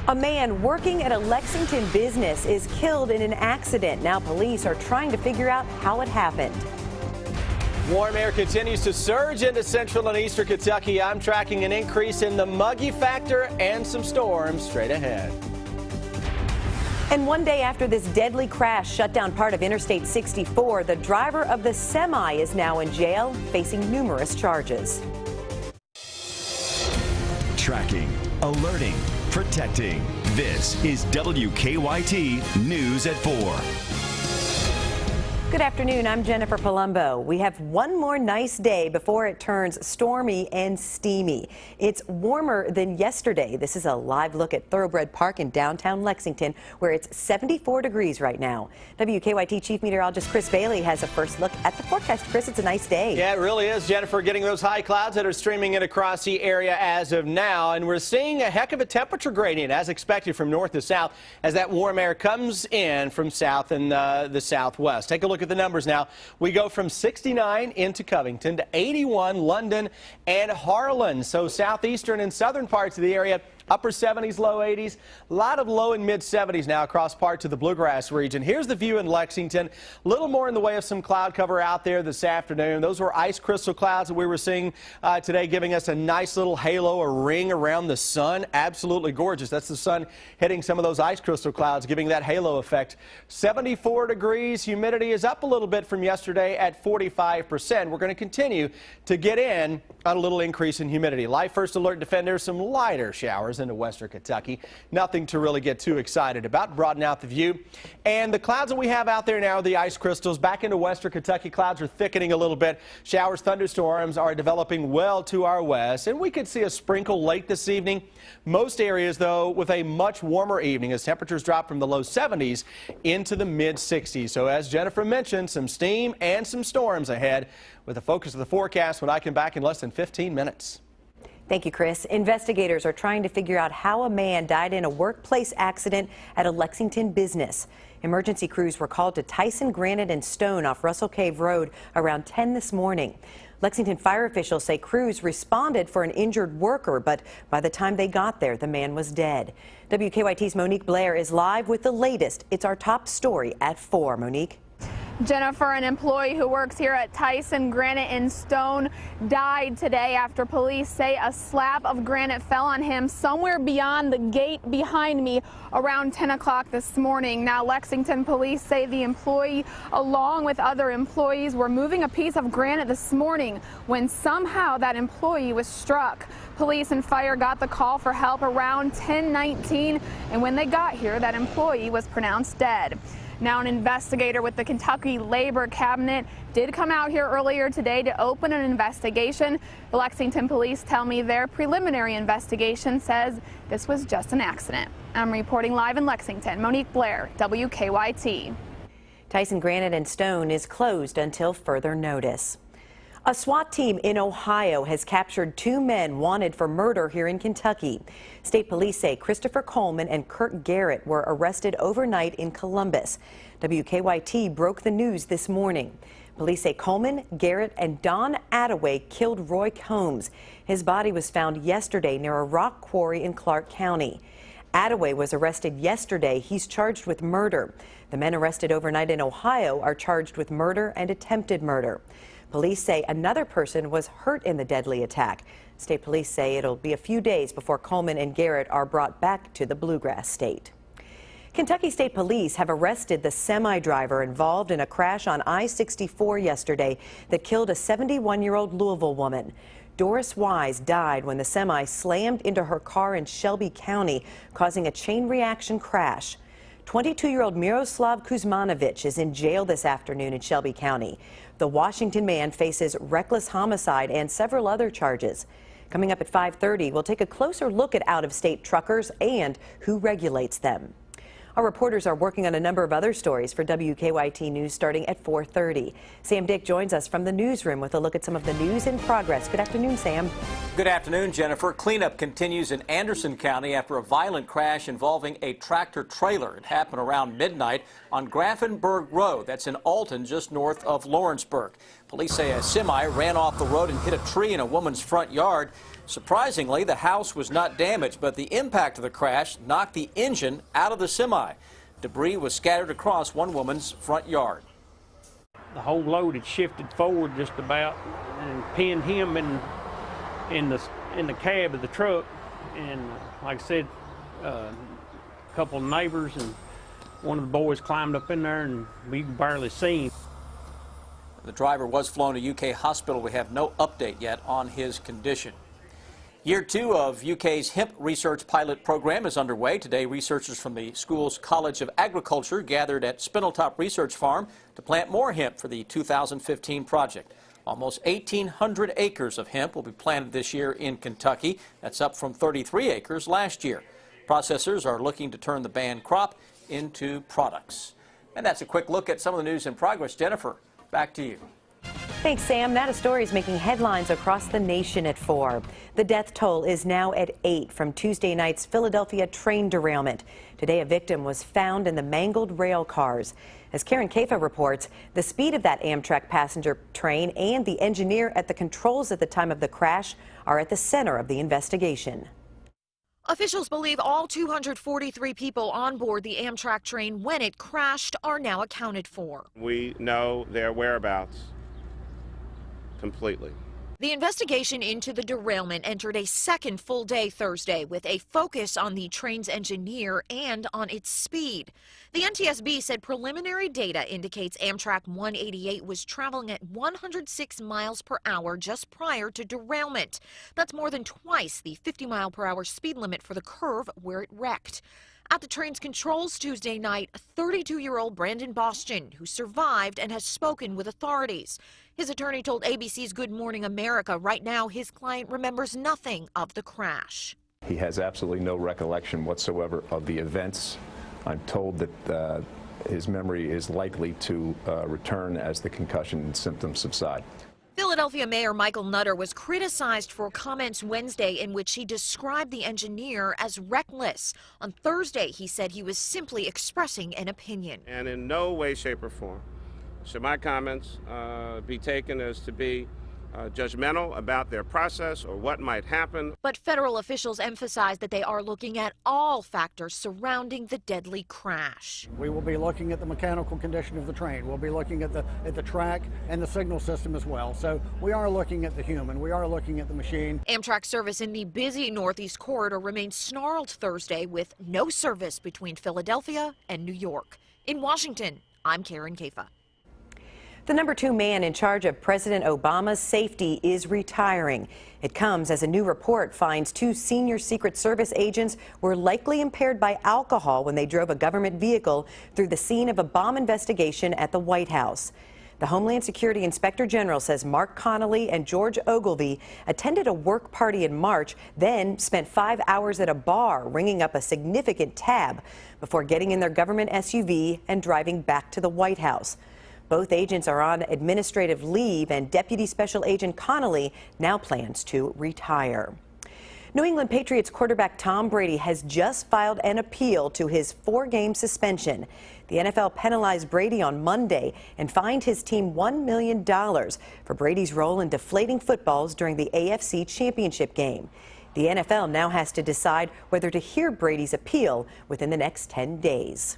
A man working at a Lexington business is killed in an accident. Now police are trying to figure out how it happened. Warm air continues to surge into central and eastern Kentucky. I'm tracking an increase in the muggy factor and some storms straight ahead. And one day after this deadly crash shut down part of Interstate 64, the driver of the semi is now in jail, facing numerous charges. Tracking, alerting, protecting. This is WKYT News at 4. Good afternoon, I'm Jennifer Palumbo. We have one more nice day before it turns stormy and steamy. It's warmer than yesterday. This is a live look at Thoroughbred Park in downtown Lexington, where it's 74 degrees right now. WKYT Chief Meteorologist Chris Bailey has a first look at the forecast. Chris, it's a nice day. Yeah, it really is, Jennifer, getting those high clouds that are streaming in across the area as of now. And we're seeing a heck of a temperature gradient, as expected, from north to south as that warm air comes in from south and the southwest. Take a look at the numbers now. We go from 69 into Covington to 81 London and Harlan. So southeastern and southern parts of the area, upper 70s, low 80s. A lot of low and mid 70s now across parts of the Bluegrass region. Here's the view in Lexington. A little more in the way of some cloud cover out there this afternoon. Those were ice crystal clouds that we were seeing today, giving us a nice little halo, a ring around the sun. Absolutely gorgeous. That's the sun hitting some of those ice crystal clouds, giving that halo effect. 74 degrees. Humidity is up a little bit from yesterday at 45%. We're going to continue to get in on a little increase in humidity. Live first alert defenders, some lighter showers into western Kentucky. Nothing to really get too excited about. Broaden out the view. And the clouds that we have out there now, the ice crystals, back into western Kentucky. Clouds are thickening a little bit. Showers, thunderstorms are developing well to our west. And we could see a sprinkle late this evening. Most areas, though, with a much warmer evening as temperatures drop from the low 70s into the mid 60s. So as Jennifer mentioned, some steam and some storms ahead, with the focus of the forecast when I come back in less than 15 minutes. Thank you, Chris. Investigators are trying to figure out how a man died in a workplace accident at a Lexington business. Emergency crews were called to Tyson, Granite, and Stone off Russell Cave Road around 10 this morning. Lexington fire officials say crews responded for an injured worker, but by the time they got there, the man was dead. WKYT's Monique Blair is live with the latest. It's our top story at 4. Monique. Jennifer, an employee who works here at Tyson, Granite, and Stone, died today after police say a slab of granite fell on him somewhere beyond the gate behind me around 10 o'clock this morning. Now, Lexington police say the employee, along with other employees, were moving a piece of granite this morning when somehow that employee was struck. Police and fire got the call for help around 10:19, and when they got here, that employee was pronounced dead. Now, an investigator with the Kentucky Labor Cabinet did come out here earlier today to open an investigation. The Lexington police tell me their preliminary investigation says this was just an accident. I'm reporting live in Lexington. Monique Blair, WKYT. Tyson, Granite, and Stone is closed until further notice. A SWAT team in Ohio has captured 2 men wanted for murder here in Kentucky. State police say Christopher Coleman and Kurt Garrett were arrested overnight in Columbus. WKYT broke the news this morning. Police say Coleman, Garrett, and Don Attaway killed Roy Combs. His body was found yesterday near a rock quarry in Clark County. Attaway was arrested yesterday. He's charged with murder. The men arrested overnight in Ohio are charged with murder and attempted murder. Police say another person was hurt in the deadly attack. State police say it'll be a few days before Coleman and Garrett are brought back to the Bluegrass State. Kentucky State Police have arrested the semi-driver involved in a crash on I-64 yesterday that killed a 71-year-old Louisville woman. Doris Wise died when the semi slammed into her car in Shelby County, causing a chain reaction crash. 22-year-old Miroslav Kuzmanovic is in jail this afternoon in Shelby County. The Washington man faces reckless homicide and several other charges. Coming up at 5:30, we'll take a closer look at out-of-state truckers and who regulates them. Our reporters are working on a number of other stories for WKYT News starting at 4:30. Sam Dick joins us from the newsroom with a look at some of the news in progress. Good afternoon, Sam. Good afternoon, Jennifer. Cleanup continues in Anderson County after a violent crash involving a tractor trailer. It happened around midnight on Grafenberg Road. That's in Alton, just north of Lawrenceburg. Police say a semi ran off the road and hit a tree in a woman's front yard. Surprisingly, the house was not damaged, but the impact of the crash knocked the engine out of the semi. Debris was scattered across one woman's front yard. The whole load had shifted forward just about and pinned him in the cab of the truck. And like I said, a couple of neighbors and one of the boys climbed up in there, and we could barely see him. The driver was flown to UK hospital. We have no update yet on his condition. Year 2 of UK's hemp research pilot program is underway. Today, researchers from the school's College of Agriculture gathered at Spindletop Research Farm to plant more hemp for the 2015 project. Almost 1,800 acres of hemp will be planted this year in Kentucky. That's up from 33 acres last year. Processors are looking to turn the banned crop into products. And that's a quick look at some of the news in progress. Jennifer, back to you. Thanks, Sam. That a story is making headlines across the nation at 4. The death toll is now at 8 from Tuesday night's Philadelphia train derailment. Today, a victim was found in the mangled rail cars. As Karen Kafa reports, the speed of that Amtrak passenger train and the engineer at the controls at the time of the crash are at the center of the investigation. Officials believe all 243 people on board the Amtrak train when it crashed are now accounted for. We know their whereabouts completely. The investigation into the derailment entered a second full day Thursday with a focus on the train's engineer and on its speed. The NTSB said preliminary data indicates Amtrak 188 was traveling at 106 miles per hour just prior to derailment. That's more than twice the 50-mile-per-hour speed limit for the curve where it wrecked. At the train's controls Tuesday night, 32-year-old Brandon Boston, who survived and has spoken with authorities. His attorney told ABC's Good Morning America right now his client remembers nothing of the crash. He has absolutely no recollection whatsoever of the events. I'm told that his memory is likely to return as the concussion symptoms subside. Philadelphia Mayor Michael Nutter was criticized for comments Wednesday in which he described the engineer as reckless. On Thursday, he said he was simply expressing an opinion. And in no way, shape, or form should my comments be taken as to be judgmental about their process or what might happen. But federal officials emphasize that they are looking at all factors surrounding the deadly crash. We will be looking at the mechanical condition of the train. We'll be looking at the track and the signal system as well. So we are looking at the human. We are looking at the machine. Amtrak service in the busy Northeast Corridor remained snarled Thursday with no service between Philadelphia and New York. In Washington, I'm Karen Kafa. The number 2 man in charge of President Obama's safety is retiring. It comes as a new report finds 2 senior Secret Service agents were likely impaired by alcohol when they drove a government vehicle through the scene of a bomb investigation at the White House. The Homeland Security Inspector General says Mark Connolly and George Ogilvy attended a work party in March, then spent 5 hours at a bar ringing up a significant tab before getting in their government SUV and driving back to the White House. Both agents are on administrative leave, and Deputy Special Agent Connolly now plans to retire. New England Patriots quarterback Tom Brady has just filed an appeal to his 4-game suspension. The NFL penalized Brady on Monday and fined his team $1 million for Brady's role in deflating footballs during the AFC Championship game. The NFL now has to decide whether to hear Brady's appeal within the next 10 days.